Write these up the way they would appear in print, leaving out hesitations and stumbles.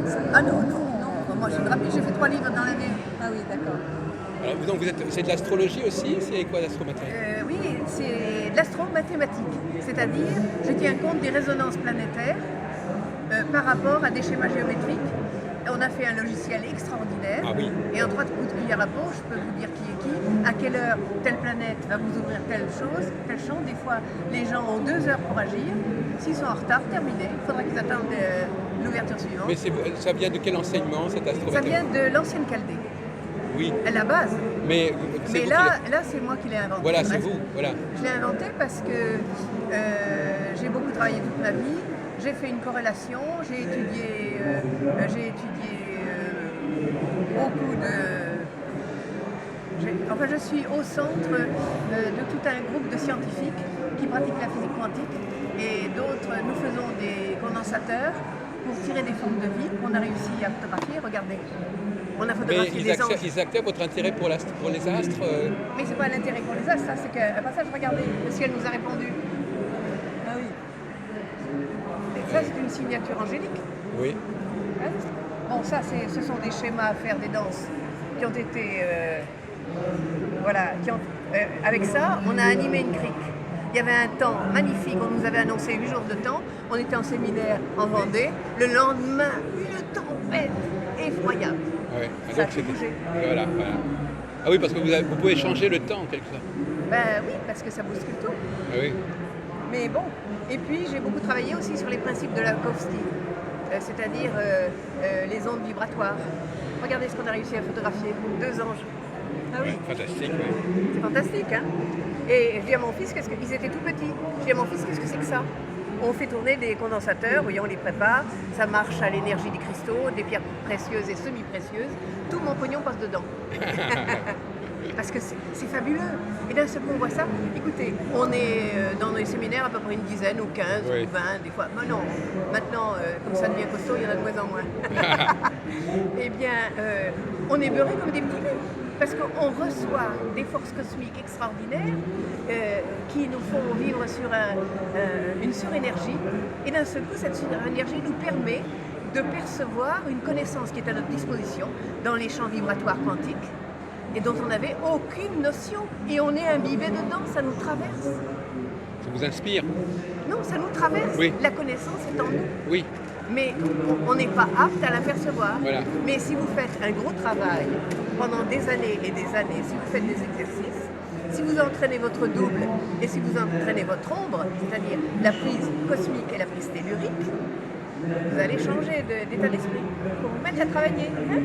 ça? Ah non, non, non, moi je suis rapide, j'ai fait 3 livres dans l'année. Ah oui, d'accord. Alors, donc c'est de l'astrologie aussi? C'est quoi l'astrométrie? Oui, c'est de l'astro-mathématique, c'est-à-dire je tiens compte des résonances planétaires par rapport à des schémas géométriques. On a fait un logiciel extraordinaire. Ah oui. Et en 3 coups de cuillère à peau, je peux vous dire qui est qui, à quelle heure telle planète va vous ouvrir telle chose, tel champ. Des fois, les gens ont 2 heures pour agir. S'ils sont en retard, terminé. Il faudra qu'ils attendent l'ouverture suivante. Mais ça vient de quel enseignement, cette Ça astrométrie? vient de l'ancienne Chaldée, Oui, à la base. mais c'est Mais vous là c'est moi qui l'ai inventé. Voilà, c'est Parce- vous, voilà. Je l'ai inventé parce que j'ai beaucoup travaillé toute ma vie. J'ai fait une corrélation, j'ai étudié beaucoup de... Enfin, je suis au centre de tout un groupe de scientifiques qui pratiquent la physique quantique et d'autres, nous faisons des condensateurs pour tirer des formes de vie qu'on a réussi à photographier. Regardez, on a Mais photographié des anges. ils acceptent votre intérêt pour les astres Mais c'est pas l'intérêt pour les astres, ça, c'est qu'un passage, regardez, le ciel nous a répondu. Ah oui. Et ça, c'est une signature angélique. Oui. Hein. Bon, ça, ce sont des schémas à faire des danses qui ont été... voilà, avec ça, on a animé une crique. Il y avait un temps magnifique, on nous avait annoncé 8 jours de temps. On était en séminaire en Vendée. Le lendemain, une tempête effroyable. Ouais. Ça a Donc, tout bougé. voilà. Ah oui, parce que vous pouvez changer le temps, en quelque sorte. Ben oui, parce que ça bouscule tout. Ah oui. Mais bon, et puis j'ai beaucoup travaillé aussi sur les principes de Lakowski, c'est-à-dire les ondes vibratoires. Regardez ce qu'on a réussi à photographier, 2 anges. Ah oui, Fantastique, oui. c'est fantastique, hein. Et je dis à mon fils, ils étaient tout petits, je dis à mon fils, qu'est-ce que c'est que ça? On fait tourner des condensateurs, voyons, on les prépare, ça marche à l'énergie des cristaux, des pierres précieuses et semi-précieuses, tout mon pognon passe dedans. Parce que c'est fabuleux. Et d'un seul coup, on voit ça. Écoutez, on est dans les séminaires à peu près une dizaine ou 15 Oui. ou 20 des fois. Mais non, maintenant, comme ça devient costaud, il y en a de moins en moins. Eh bien, on est beurrés comme des petits loups. Parce qu'on reçoit des forces cosmiques extraordinaires qui nous font vivre sur une surénergie. Et d'un seul coup, cette surénergie nous permet de percevoir une connaissance qui est à notre disposition dans les champs vibratoires quantiques et dont on n'avait aucune notion. Et on est imbibé dedans, ça nous traverse. Ça vous inspire? Non, ça nous traverse. Oui. La connaissance est en nous. Oui. Mais on n'est pas apte à l'apercevoir. Voilà. Mais si vous faites un gros travail pendant des années et des années, si vous faites des exercices, si vous entraînez votre double et si vous entraînez votre ombre, c'est-à-dire la prise cosmique et la prise tellurique, vous allez changer d'état d'esprit pour vous mettre à travailler. Hein?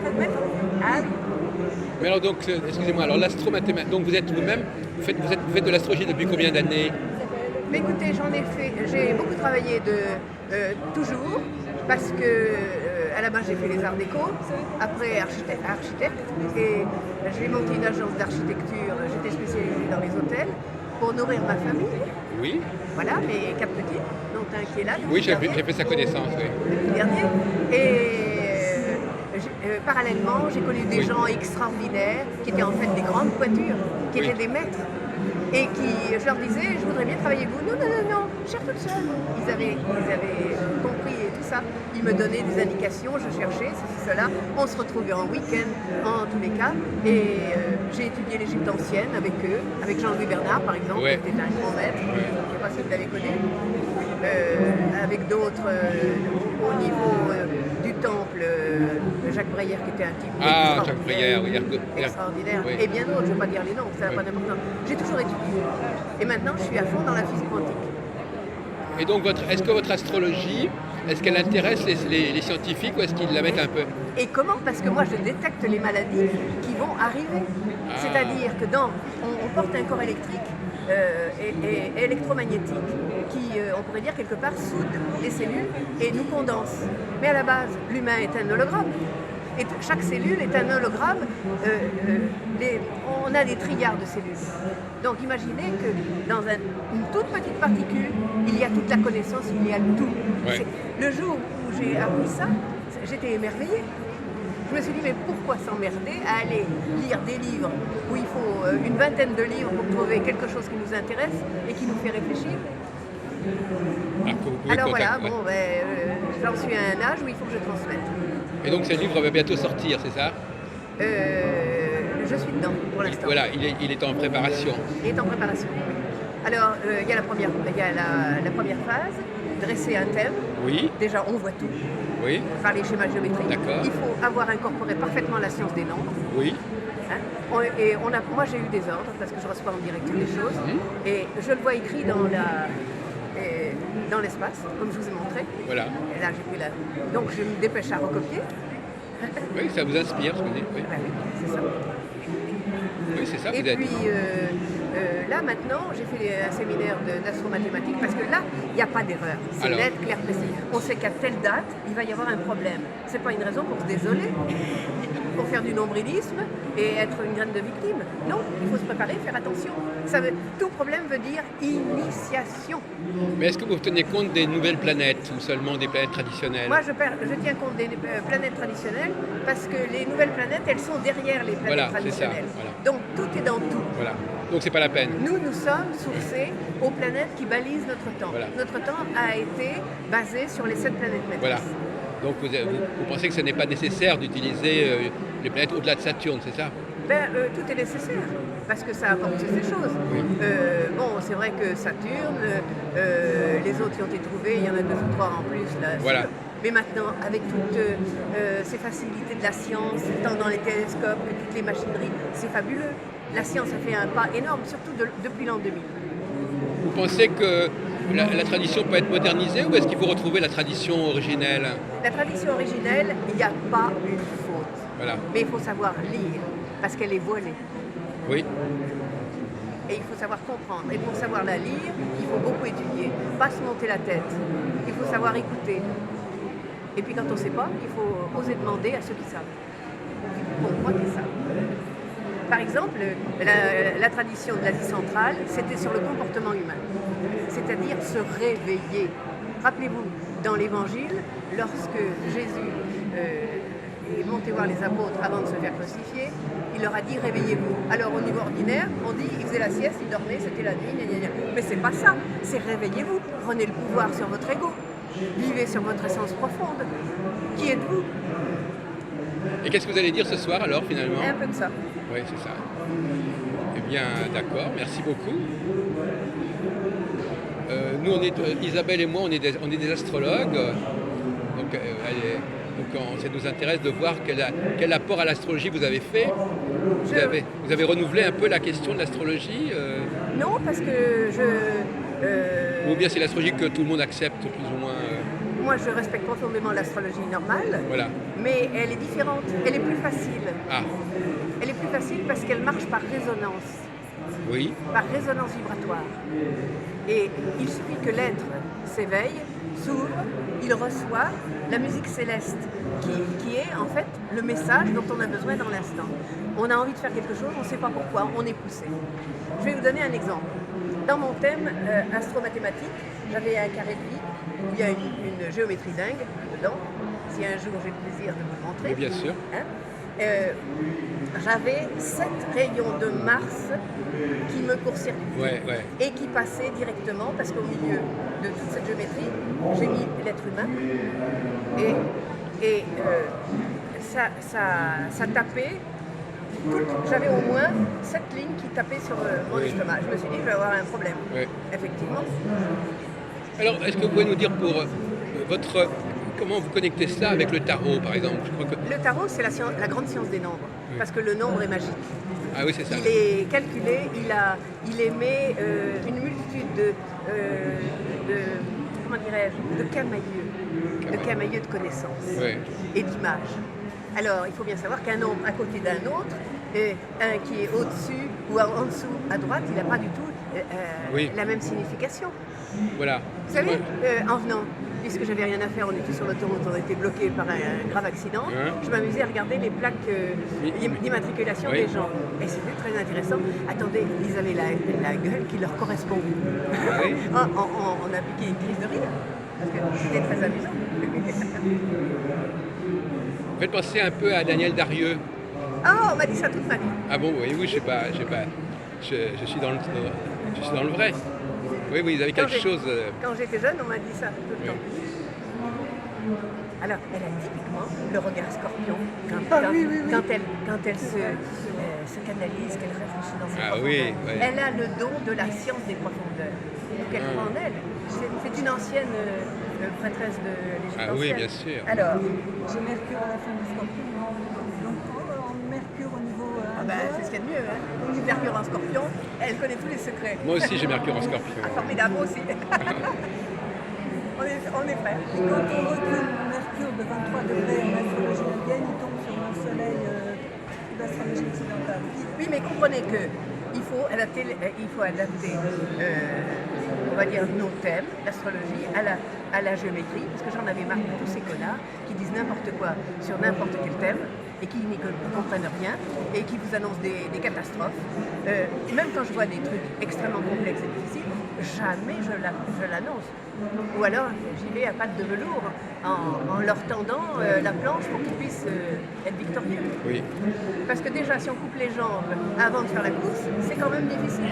Pour vous mettre... Ah oui. Mais alors donc, excusez-moi, alors l'astromathématique, donc vous êtes vous-même, vous faites de l'astrologie depuis combien d'années? Mais écoutez, j'ai beaucoup travaillé toujours, parce que à la base j'ai fait les arts déco, après architecte, et j'ai monté une agence d'architecture, j'étais spécialisée dans les hôtels, pour nourrir ma famille. Oui. Voilà, mes 4 petits, dont un qui est là. Oui, depuis j'ai fait sa connaissance, oui. le dernier. Et parallèlement, j'ai connu des gens extraordinaires, qui étaient en fait des grandes pointures, qui Oui. étaient des maîtres. Et je leur disais, je voudrais bien travailler avec vous. Non, non, non, non, je cherche toute seule. Ils avaient compris et tout ça. Ils me donnaient des indications, je cherchais, ceci, cela. On se retrouvait en week-end, en tous les cas. Et j'ai étudié l'Égypte ancienne avec eux, avec Jean-Louis Bernard, par exemple, Ouais. qui était un grand maître. Je ne sais pas si vous l'avez connu. Avec d'autres au niveau du temple, Jacques Breyer, qui était un type Ah, Jacques Breyer, oui. extraordinaire, Oui. et bien d'autres, je ne vais pas dire les noms, ça n'a pas d'importance. J'ai toujours étudié. Et maintenant, je suis à fond dans la physique quantique. Et donc, est-ce que votre astrologie, est-ce qu'elle intéresse les scientifiques ou est-ce qu'ils la mettent un peu? Et comment? Parce que moi, je détecte les maladies qui vont arriver. Ah. C'est-à-dire que on porte un corps électrique et électromagnétique qui, on pourrait dire quelque part, soude les cellules et nous condense. Mais à la base, l'humain est un hologramme. Et chaque cellule est un hologramme. On a des trilliards de cellules. Donc imaginez que dans une toute petite particule, il y a toute la connaissance, il y a le tout. Ouais. Le jour où j'ai appris ça, j'étais émerveillée. Je me suis dit, mais pourquoi s'emmerder à aller lire des livres où il faut une vingtaine de livres pour trouver quelque chose qui nous intéresse et qui nous fait réfléchir? Alors que vous pouvez Alors voilà, contacter. bon, j'en suis à un âge où il faut que je transmette. Et donc ce livre va bientôt sortir, c'est ça? Je suis dedans pour l'instant. Voilà, il est en préparation. Il est en préparation. Alors, il y a la première phase, dresser un thème. Oui, Déjà, on voit tout oui, par les schémas géométriques. D'accord. Il faut avoir incorporé parfaitement la science des nombres. oui. Hein. Moi, j'ai eu des ordres parce que je reçois en direct des choses. Et je le vois écrit dans l'espace, comme je vous ai montré. Voilà. Et là, j'ai pris donc, je me dépêche à recopier. Oui, ça vous inspire, ce que vous dites. Oui, Ben oui, c'est ça. oui c'est ça, Et vous êtes. puis là maintenant, j'ai fait un séminaire d'astromathématiques parce que là, il n'y a pas d'erreur. C'est Alors. net, clair, précis. On sait qu'à telle date, il va y avoir un problème. C'est pas une raison pour se désoler, pour faire du nombrilisme et être une graine de victime. Non, il faut se préparer, faire attention. Tout problème veut dire initiation. Mais est-ce que vous tenez compte des nouvelles planètes ou seulement des planètes traditionnelles? Moi, je tiens compte des planètes traditionnelles parce que les nouvelles planètes, elles sont derrière les planètes Voilà, c'est ça, traditionnelles. voilà. Donc tout est dans tout. Voilà. Donc c'est pas la peine. Nous sommes sourcés aux planètes qui balisent notre temps. Voilà. Notre temps a été basé sur les 7 planètes maîtresses. Voilà. Donc vous pensez que ce n'est pas nécessaire d'utiliser les planètes au-delà de Saturne, c'est ça? Tout est nécessaire, parce que ça apporte ces choses. Oui. Bon, c'est vrai que Saturne, les autres qui ont été trouvés, il y en a 2 ou 3 en plus, là. Voilà. Sûr. Mais maintenant, avec toutes ces facilités de la science, tant dans les télescopes que toutes les machineries, c'est fabuleux. La science a fait un pas énorme, surtout depuis l'an 2000. Vous pensez que la tradition peut être modernisée ou est-ce qu'il faut retrouver la tradition originelle? La tradition originelle, il n'y a pas une faute. Voilà. Mais il faut savoir lire, parce qu'elle est voilée. Oui. Et il faut savoir comprendre. Et pour savoir la lire, il faut beaucoup étudier, pas se monter la tête. Il faut savoir écouter. Et puis quand on ne sait pas, il faut oser demander à ceux qui savent. Pour moi, qui savent. Par exemple, la tradition de l'Asie centrale, c'était sur le comportement humain, c'est-à-dire se réveiller. Rappelez-vous, dans l'Évangile, lorsque Jésus est monté voir les apôtres avant de se faire crucifier, il leur a dit « réveillez-vous ». Alors au niveau ordinaire, on dit il faisait la sieste, il dormait, c'était la nuit, gna gna gna. Mais c'est pas ça, c'est réveillez-vous, prenez le pouvoir sur votre ego, vivez sur votre essence profonde. Qui êtes-vous? Et qu'est-ce que vous allez dire ce soir alors finalement? Un peu de ça. Oui, c'est ça. Eh bien, d'accord, merci beaucoup. Nous, Isabelle et moi, on est des astrologues. Donc, ça nous intéresse de voir quel apport à l'astrologie vous avez fait. Vous avez renouvelé un peu la question de l'astrologie Non, parce que ou bien c'est l'astrologie que tout le monde accepte plus ou moins moi, je respecte profondément l'astrologie normale, Voilà. mais elle est différente, elle est plus facile. Ah, Elle est plus facile parce qu'elle marche par résonance, oui, par résonance vibratoire. Et il suffit que l'être s'éveille, s'ouvre, il reçoit la musique céleste, qui est en fait le message dont on a besoin dans l'instant. On a envie de faire quelque chose, on ne sait pas pourquoi, on est poussé. Je vais vous donner un exemple. Dans mon thème astromathématique, j'avais un carré de vie où il y a une géométrie dingue dedans. Si un jour j'ai le plaisir de vous le montrer. oui, bien sûr. Hein, j'avais 7 rayons de Mars qui me court-circuitaient Ouais, ouais. et qui passaient directement, parce qu'au milieu de toute cette géométrie, j'ai mis l'être humain et ça tapait. J'avais au moins 7 lignes qui tapaient sur mon estomac. Je me suis dit, je vais avoir un problème. Oui. Effectivement. Alors, est-ce que vous pouvez nous dire pour comment vous connectez cela avec le tarot, par exemple? Je crois que... Le tarot, c'est la grande science des nombres, parce que le nombre est magique. Ah oui, c'est ça. Il est calculé, il émet une multitude comment dirais-je, de camailleux de connaissances et d'images. Alors, il faut bien savoir qu'un nombre à côté d'un autre, un qui est au-dessus ou en dessous à droite, il n'a pas du tout la même signification. Voilà. Vous savez, en venant, puisque j'avais rien à faire, on était sur l'autoroute, on était bloqué par un grave accident, je m'amusais à regarder les plaques d'immatriculation des gens. Et c'était très intéressant. Attendez, ils avaient la gueule qui leur correspond. Oui. on a piqué une crise de rire, parce que c'était très amusant. Vous faites penser un peu à Daniel Darieux. Ah, on m'a dit ça toute ma vie. Ah bon, oui, je sais pas. Je suis dans le vrai. Oui, oui, vous avez quelque chose. Quand j'étais jeune, on m'a dit ça tout le temps. Alors, elle a typiquement le regard scorpion quand elle se canalise, qu'elle réfléchit dans ses profondeurs. Oui, oui. Elle a le don de la science des profondeurs qu'elle prend en elle. C'est une ancienne prêtresse de l'Égypte Ah oui, ancienne. bien sûr. Alors, J'ai Mercure à la fin du scorpion. Donc, Mercure au niveau. c'est ce qu'il y a de mieux. Hein. Donc, Mercure en scorpion, elle connaît tous les secrets. Moi aussi, j'ai Mercure en Scorpion. Ah, formidable, moi aussi. on est prêts. Et quand on recule Mercure de 23 degrés en astrologie indienne, il tombe sur le soleil d'astrologie occidentale. Oui, mais comprenez que il faut adapter, on va dire, nos thèmes, l'astrologie, à la géométrie, parce que j'en avais marre de tous ces connards qui disent n'importe quoi sur n'importe quel thème et qui n'y comprennent rien et qui vous annoncent des catastrophes. Même quand je vois des trucs extrêmement complexes et difficiles, jamais je l'annonce. Ou alors j'y vais à pattes de velours en leur tendant la planche pour qu'ils puissent être victorieux. Oui. Parce que déjà, si on coupe les jambes avant de faire la course, c'est quand même difficile.